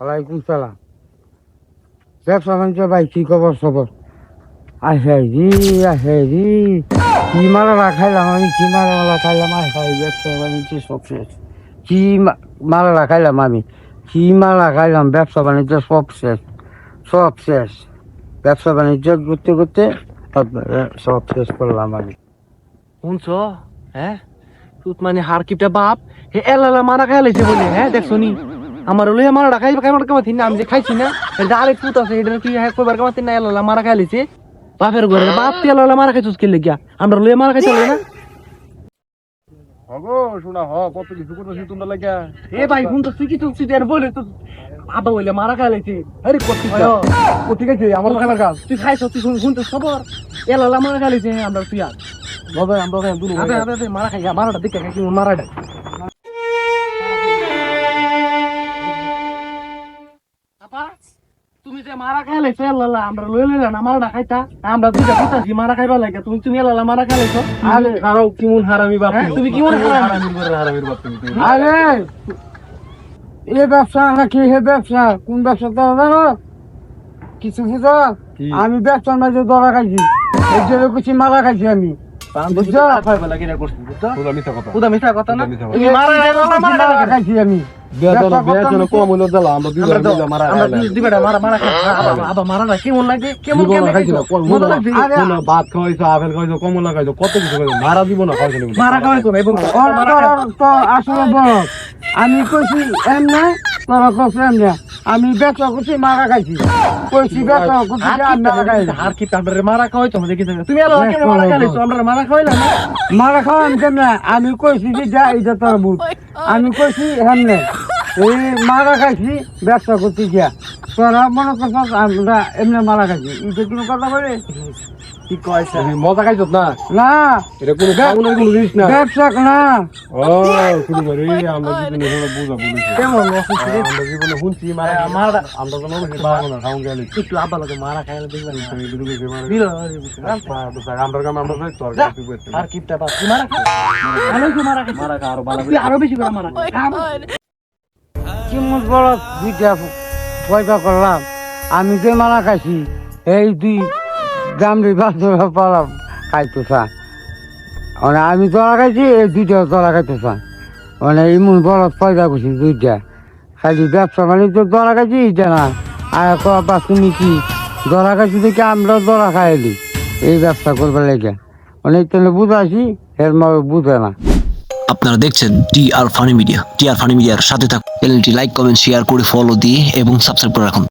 ওয়ালাইকুম সালাম। ব্যবসা বাণিজ্য ভাই কি খবর সবর? আসে জি কি মালা খাইলাম আমি, কি মালা খাইলাম, ব্যবসা বাণিজ্য সব শেষ। কি মালা খাইলাম আমি, কি মালা খাইলাম, ব্যবসা বাণিজ্য সব শেষ, সব শেষ। ব্যবসা বাণিজ্য করতে করতে সব শেষ করলাম আমি। শুনছ? হ্যাঁ, তুই মানে হার কিপটা বাপ হে এলালা মারা খাই লাইছে বলে। হ্যাঁ দেখছো নি আমার লই মারা খাই খাই কামাতি না, আমি যে খাইছি না এটা আরেক পুত আছে, এটা তুই হ্যাঁ কইবার কামাতি না, এলালা মারা খাই লাইছে বাপের ঘরে। বাপ তুই এলালা মারা খাইছিস কে লাগিয়া? আমরা লই মারা খাইতে না। হগো শোনা কত কিছু করতেছি তোমরা লাগা। এ ভাই ফোন তো তুই কি তুই আর বলে তো আবা বলে মারা খাই লাইছে। আরে কত কোথা থেকে আমার খাবার কাজ তুই খাইছ, তুই শুনতে খবর এলালা মারা খাই লাইছে। আমরা তুই আর বাবা আমরা দুলু আবে আবে আবে মারা খাই, মারাটা দেখে খাই মারাটা। তুমি যে মারা খাইলাইছো এলালা, আমরা লই লইলা না মারাটা খাইতা। আমরা দুইটা বুঝাছি মারা খাইবা লাগে, তুমি এলালা মারা খাইলাইছো। আরে খারাও কেমন হারামি বাপ, তুমি কেমন হারামি? হারামির বাপ তুমি। আরে এ ব্যবসা নাকি হে ব্যবসা? কোন ব্যবসা তো জানো কিছু বুঝো? আমি ব্যবসার মাঝে ধরা খাইছি, এই জন্য কিছু মারা খাইছি আমি, বুঝছো? খুদা মিথ্যা কথা না, এই মারা খাইছি আমি। কম হইলো দিলাম আমরা দুই মারা কেমন লাগে? কেমন ভাত খাওয়াইছো, আপেল খাওয়াইছো, কমলা খাইছো, কত কিছু খাইছো, মারা দিব না খাওয়াইছো মারা খাওয়াইছো না? এবং তো আসলে বড় আমি কইছি এমনি, তোরা কইছি এমনি, আমি ব্যবসা করছি মারা খাইছি, কইছি ব্যবসা করছি মারা খাইছি। আর কি আপনারে মারা খাওয়াইছো? আমরা দেখি তুমি এলালা কেন মারা খাইছো? আমরা মারা খাওয়াইলাম না। মারা খাওয়ান কেমনে? আমি কইছি যে যা এটা তোর ভুল, আমি কইছি এমনি এই মারা খাইছি ব্যবসা করতে গিয়া, তোরা মনে করছ আমরা এমনি মারা খাইছি, এটা কোনো কথা বলে? কি কইছে? মজা খাইছো না? না এটা কোনো কোনো জিনিস না। ব্যবসা না। ও শুরু করি আমরা জীবনে বুঝা বলেছি কেমন আমরা জীবনে শুনছি মারা মারা আমরা তো নবী বাবা না খাওন গেলে একটু আব্বা লাগে মারা খাইলে দেখবেন আমরা কাম আমরা তোর আর কিপটা বাপ তুই মারা খা, ভালোই মারা খা, মারা আরো ভালো তুই আরো বেশি করে মারা খা। কেমন বড় দুইটা পয়সা করলাম আমি, যে মারা খাইছি এই দুই গামড়ি বাচ্চা পালাম খাইতো চা, মানে আমি তোরা খাইছি এই দুইটা তোরা খাইতো চা, মানে এমন বড় পয়সা করছি দুইটা, খালি ব্যবসা বাণিজ্য ধরা খাইছি এটা না। আর বা তুমি কি ধরা খাইছি দেখে আমরাও ধরা খাইলি এই ব্যবসা করবার লেগে, মানে তাহলে বুঝাইছি এর মা বুঝে না। আপনারা দেখছেন টি আর ফানি মিডিয়ার সাথে থাকুন। চ্যানেলটি লাইক কমেন্ট শেয়ার করে ফলো দিয়ে এবং সাবস্ক্রাইব করে রাখুন।